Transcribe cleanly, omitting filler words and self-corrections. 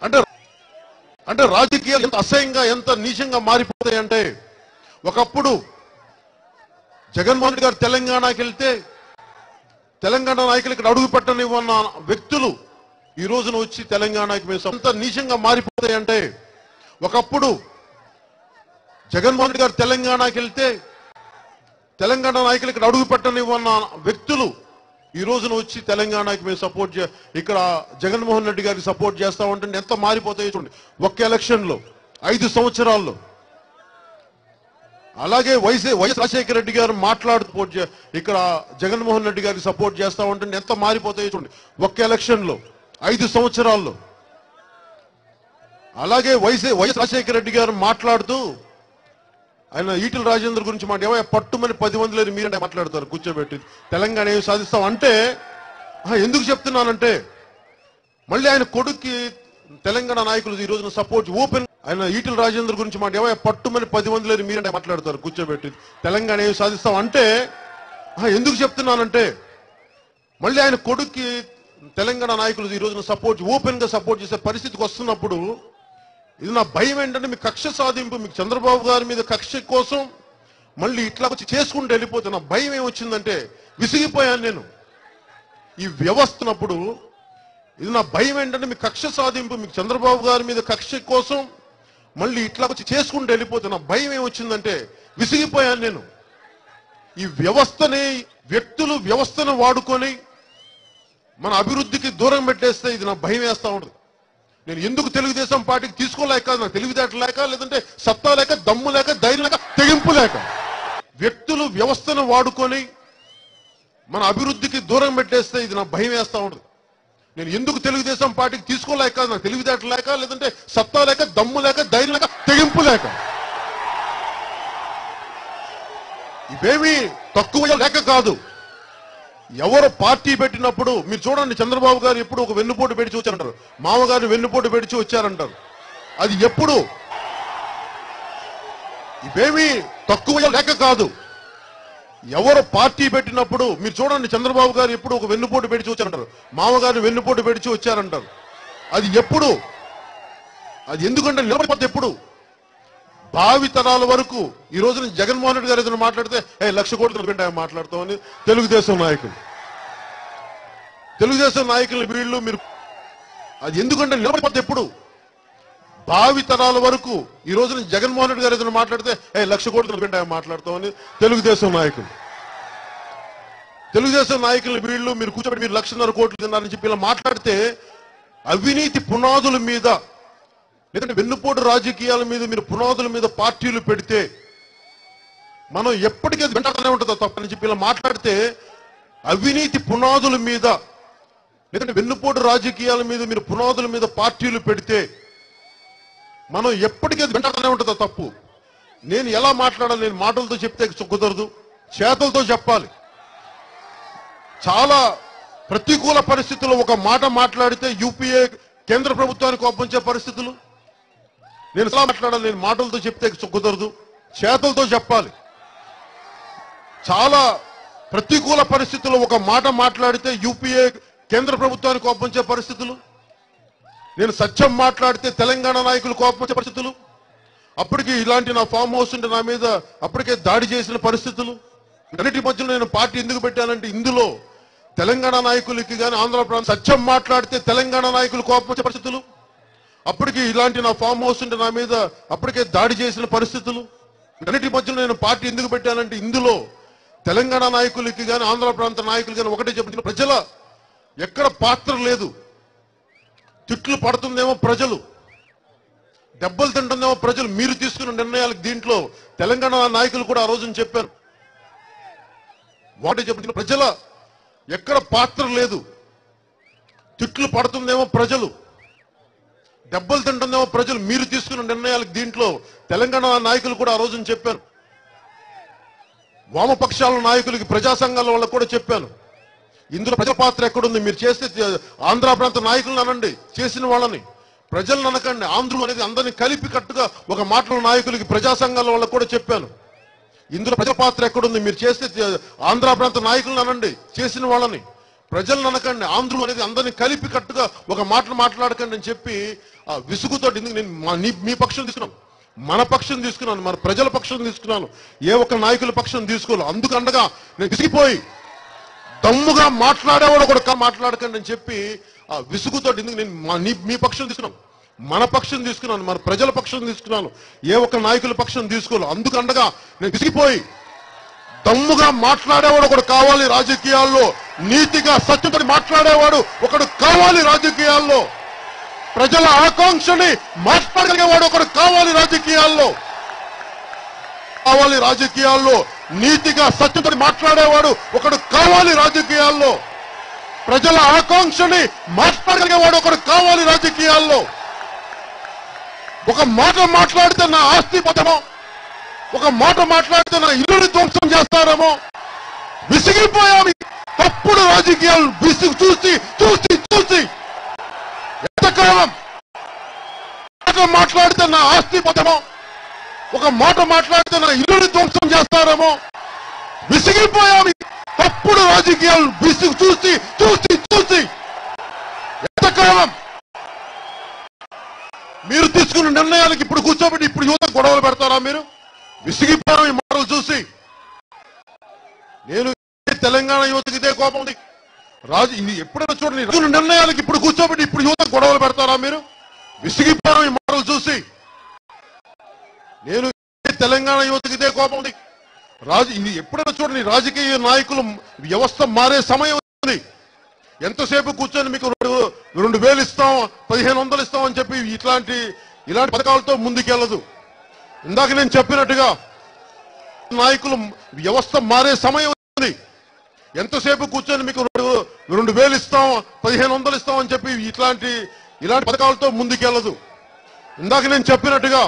అంటే రాజకీయాలు ఎంత అసహ్యంగా ఎంత నీచంగా మారిపోతాయి అంటే ఒకప్పుడు జగన్మోహన్ రెడ్డి గారు తెలంగాణకి వెళ్తే తెలంగాణ నాయకులు ఇక్కడ అడుగు పెట్టనివ్వన్న వ్యక్తులు ఈ రోజున వచ్చి తెలంగాణకి మేము ఎంత నీచంగా మారిపోతాయి అంటే ఒకప్పుడు జగన్మోహన్ రెడ్డి గారు తెలంగాణకి వెళ్తే తెలంగాణ నాయకులు ఇక్కడ అడుగు పెట్టనివ్వన్న వ్యక్తులు ఈ రోజున వచ్చి తెలంగాణకి మేము సపోర్ట్ ఇక్కడ జగన్మోహన్ రెడ్డి గారికి సపోర్ట్ చేస్తా ఉంటే ఎంత మారిపోతాయో చూడండి. ఒక్క ఎలక్షన్ లో 5 సంవత్సరాల్లో. అలాగే వైఎస్ రాజశేఖర రెడ్డి గారు మాట్లాడుతూ ఇక్కడ జగన్మోహన్ రెడ్డి గారికి సపోర్ట్ చేస్తా ఉంటే ఎంత మారిపోతాయో చూడండి. ఒక్క ఎలక్షన్ లో 5 సంవత్సరాల్లో. అలాగే వైఎస్ రాజశేఖర రెడ్డి గారు మాట్లాడుతూ ఆయన ఈటెల రాజేందర్ గురించి పట్టుమని 10 మంది లేరు మీరంటే మాట్లాడతారు కూర్చోబెట్టి తెలంగాణ ఏమి సాధిస్తాం అంటే ఎందుకు చెప్తున్నానంటే మళ్ళీ ఆయన కొడుక్కి తెలంగాణ నాయకులు ఈ రోజున సపోర్ట్ ఓపెన్ ఆయన ఈటెల రాజేందర్ గురించి పట్టుమని 10 మంది లేరు మీరంటే మాట్లాడతారు కూర్చోబెట్టి తెలంగాణ ఏమి సాధిస్తాం అంటే ఎందుకు చెప్తున్నానంటే మళ్ళీ ఆయన కొడుక్కి తెలంగాణ నాయకులు ఈ రోజున సపోర్ట్ ఓపెన్ గా సపోర్ట్ చేసే పరిస్థితికి వస్తున్నప్పుడు ఇది నా భయం ఏంటంటే మీ కక్ష సాధింపు మీకు చంద్రబాబు గారి మీద కక్ష కోసం మళ్ళీ ఇట్లా వచ్చి చేసుకుంటూ వెళ్ళిపోతే నా భయం ఏమొచ్చిందంటే విసిగిపోయాను నేను ఈ వ్యవస్థనప్పుడు. ఇది నా భయం ఏంటంటే మీ కక్ష సాధింపు మీకు చంద్రబాబు గారి మీద కక్ష కోసం మళ్ళీ ఇట్లా వచ్చి చేసుకుంటూ వెళ్ళిపోతే నా భయం ఏమొచ్చిందంటే విసిగిపోయాను నేను ఈ వ్యవస్థని వ్యక్తులు వ్యవస్థను వాడుకొని మన అభివృద్ధికి దూరం పెట్టేస్తే ఇది నా భయం వేస్తా ఉంటుంది. నేను ఎందుకు తెలుగుదేశం పార్టీకి తీసుకోలేక నాకు తెలివితేటలు లేక లేదంటే సత్తా లేక దమ్ము లేక ధైర్యం లేక తెగింపు లేక వ్యక్తులు వ్యవస్థను వాడుకొని మన అభివృద్ధికి దూరం పెట్టేస్తే ఇది నా భయం వేస్తా ఉంటుంది. నేను ఎందుకు తెలుగుదేశం పార్టీకి తీసుకోలేక నాకు తెలివితేటలు లేక లేదంటే సత్తా లేక దమ్ము లేక ధైర్యం లేక తెగింపు లేక ఇవేమీ తక్కువ లేక కాదు. ఎవరు పార్టీ పెట్టినప్పుడు మీరు చూడండి చంద్రబాబు గారు ఎప్పుడు ఒక వెన్నుపోటు పెడిచి వచ్చారంటారు, మామగారిని వెన్నుపోటు పెడిచి వచ్చారంటారు. అది ఎప్పుడు ఇవేమీ తక్కువ లేక కాదు. ఎవరు పార్టీ పెట్టినప్పుడు మీరు చూడండి చంద్రబాబు గారు ఎప్పుడు ఒక వెన్నుపోటు పెడిచి వచ్చారంటారు, మామగారిని వెన్నుపోటు పెడిచి వచ్చారంటారు. అది ఎప్పుడు అది ఎందుకంటే నిలబడిపోతే ఎప్పుడు భావి తరాల వరకు ఈ రోజున జగన్మోహన్ రెడ్డి గారు ఏదైనా మాట్లాడితే 1,00,000 కోట్లు మాట్లాడతామని తెలుగుదేశం నాయకులు వీళ్ళు మీరు అది ఎందుకంటే నిలబడిపోతే ఎప్పుడు భావి తరాల వరకు ఈ రోజున జగన్మోహన్ రెడ్డి గారు ఏదైనా మాట్లాడితే 1,00,000 కోట్లు మాట్లాడతామని తెలుగుదేశం నాయకులు వీళ్ళు మీరు కూర్చోబెట్టి మీరు 1,50,000 కోట్లు తిన్నారని చెప్పి ఇలా మాట్లాడితే అవినీతి పునాదుల మీద లేదంటే వెన్నుపోటు రాజకీయాల మీద మీరు పునాదుల మీద పార్టీలు పెడితే మనం ఎప్పటికీ వెంటనే ఉంటుందో తప్పని చెప్పి ఇలా మాట్లాడితే అవినీతి పునాదుల మీద లేదంటే వెన్నుపోటు రాజకీయాల మీద మీరు పునాదుల మీద పార్టీలు పెడితే మనం ఎప్పటికీ వెంటనే ఉంటుందో తప్పు. నేను ఎలా మాట్లాడాలి? నేను మాటలతో చెప్తే కుదరదు, చేతలతో చెప్పాలి. చాలా ప్రతికూల పరిస్థితుల్లో ఒక మాట మాట్లాడితే యూపీఏ కేంద్ర ప్రభుత్వానికి కోపించే పరిస్థితులు. నేను ఎలా మాట్లాడాలి? నేను మాటలతో చెప్తే కుదరదు, చేతలతో చెప్పాలి. చాలా ప్రతికూల పరిస్థితుల్లో ఒక మాట మాట్లాడితే యూపీఏ కేంద్ర ప్రభుత్వానికి కోపించే పరిస్థితులు. నేను సత్యం మాట్లాడితే తెలంగాణ నాయకులు కోపించే పరిస్థితులు. అప్పటికి ఇలాంటి నా ఫామ్ హౌస్ ఉంటే నా మీద అప్పటికే దాడి చేసిన పరిస్థితులు. అన్నిటి మధ్యలో నేను పార్టీ ఎందుకు పెట్టానంటే ఇందులో తెలంగాణ నాయకులకి కానీ ఆంధ్ర ప్రాంతం సత్యం మాట్లాడితే తెలంగాణ నాయకులు కోపించే పరిస్థితులు. అప్పటికి ఇలాంటి నా ఫామ్ హౌస్ ఉంటే నా మీద అప్పటికే దాడి చేసిన పరిస్థితులు. అన్నిటి మధ్యలో నేను పార్టీ ఎందుకు పెట్టానంటే ఇందులో తెలంగాణ నాయకులకి కానీ ఆంధ్ర ప్రాంత నాయకులు కానీ ఒకటే చెప్తున్నా, ప్రజల ఎక్కడ పాత్ర లేదు. తిట్లు పడుతుందేమో ప్రజలు, దెబ్బలు తింటుందేమో ప్రజలు. మీరు తీసుకున్న నిర్ణయాలకు దీంట్లో తెలంగాణ నాయకులు కూడా ఆ రోజున చెప్పారు. ఒకటే చెప్తున్నా, ప్రజల ఎక్కడ పాత్ర లేదు. తిట్లు పడుతుందేమో ప్రజలు, దెబ్బలు తింటుందేమో ప్రజలు. మీరు తీసుకున్న నిర్ణయాలకు దీంట్లో తెలంగాణ నాయకులు కూడా ఆ రోజున చెప్పారు. వామపక్షాల నాయకులకి ప్రజా సంఘాల వాళ్ళకు కూడా చెప్పాను, ఇందులో ప్రజల పాత్ర ఎక్కడుంది? మీరు చేస్తే ఆంధ్ర ప్రాంత నాయకులను అనండి, చేసిన వాళ్ళని, ప్రజలను అనకండి. ఆంధ్రులు అనేది అందరినీ కలిపి కట్టుగా ఒక మాటల నాయకులకి ప్రజా సంఘాల వాళ్ళకు కూడా చెప్పాను, ఇందులో ప్రజల పాత్ర ఎక్కడుంది? మీరు చేస్తే ఆంధ్ర ప్రాంత నాయకులను అనండి, చేసిన వాళ్ళని, ప్రజలను అనకండి, ఆంధ్రులు అనేది అందరినీ కలిపి కట్టుగా ఒక మాటలు మాట్లాడకండి అని చెప్పి ఆ విసుగుతో ఎందుకు నేను మీ పక్షం తీసుకున్నాను, మన పక్షం తీసుకున్నాను, మన ప్రజల పక్షం తీసుకున్నాను, ఏ ఒక్క నాయకుల పక్షం తీసుకోవాలి. అందుకు అండగా నేను విసిగిపోయి దమ్ముగా మాట్లాడేవాడు కూడా మాట్లాడకండి అని చెప్పి ఆ విసుగుతో ఎందుకు నేను మీ పక్షం తీసుకున్నాను, మన పక్షం తీసుకున్నాను, మన ప్రజల పక్షం తీసుకున్నాను, ఏ ఒక్క నాయకుల పక్షం తీసుకోవాలి. అందుకు అండగా నేను విసిగిపోయి దమ్ముగా మాట్లాడేవాడు ఒకడు కావాలి రాజకీయాల్లో, నీతిగా సత్యంతో మాట్లాడేవాడు ఒకడు కావాలి రాజకీయాల్లో, ప్రజల ఆకాంక్షని మాట్లాడగలిగేవాడు ఒకడు కావాలి రాజకీయాల్లో, నీతిగా సత్యంతో మాట్లాడేవాడు ఒకడు కావాలి రాజకీయాల్లో, ప్రజల ఆకాంక్షని మాట్లాడగలిగేవాడు ఒకడు కావాలి రాజకీయాల్లో. ఒక మాట మాట్లాడితే నా ఆస్తి పతమో, ఒక మాట మాట్లాడితే నా ఇల్లుని ధ్వంసం చేస్తారేమో, విసిగిపోయాము. తప్పుడు రాజకీయాలు విసుగు చూసి చూసి చూసి ఎంతకాలం మాట్లాడితే నా ఆస్తి పతమో, ఒక మాట మాట్లాడితే నా ఇల్లుని ధ్వంసం చేస్తారేమో, విసిగిపోయాము. తప్పుడు రాజకీయాలు విసుగు చూసి చూసి చూసి ఎంతకాలం మీరు తీసుకున్న నిర్ణయాలకు ఇప్పుడు కూర్చోబెట్టి ఇప్పుడు యువత గొడవలు పెడతారా? మీరు విసిగిపోయాం ఈ మాటలు చూసి. నేను తెలంగాణ యువతకి ఇదే కోపం ఉంది. ఇది ఎప్పుడైనా చూడండి, నిర్ణయాలకు ఇప్పుడు కూర్చోబెట్టి ఇప్పుడు యువత గొడవలు పెడతారా? మీరు విసిగిపోయాం ఈ మాటలు చూసి. నేను తెలంగాణ యువతకి ఇదే కోపం ఉంది. ఇది ఎప్పుడైనా చూడండి, రాజకీయ నాయకులు వ్యవస్థ మారే సమయం ఉంది. ఎంతసేపు కూర్చొని మీకు 2000 ఇస్తాం, 1500 ఇస్తాం అని చెప్పి ఇలాంటి పథకాలతో ముందుకెళ్ళదు. ఇందాక నేను చెప్పినట్టుగా నాయకులు వ్యవస్థ మారే సమయం ఉంది. ఎంతసేపు కూర్చొని మీకు 2000 ఇస్తాం, 1500 ఇస్తాం అని చెప్పి ఇలాంటి పథకాలతో ముందుకెళ్ళదు. ఇందాక నేను చెప్పినట్టుగా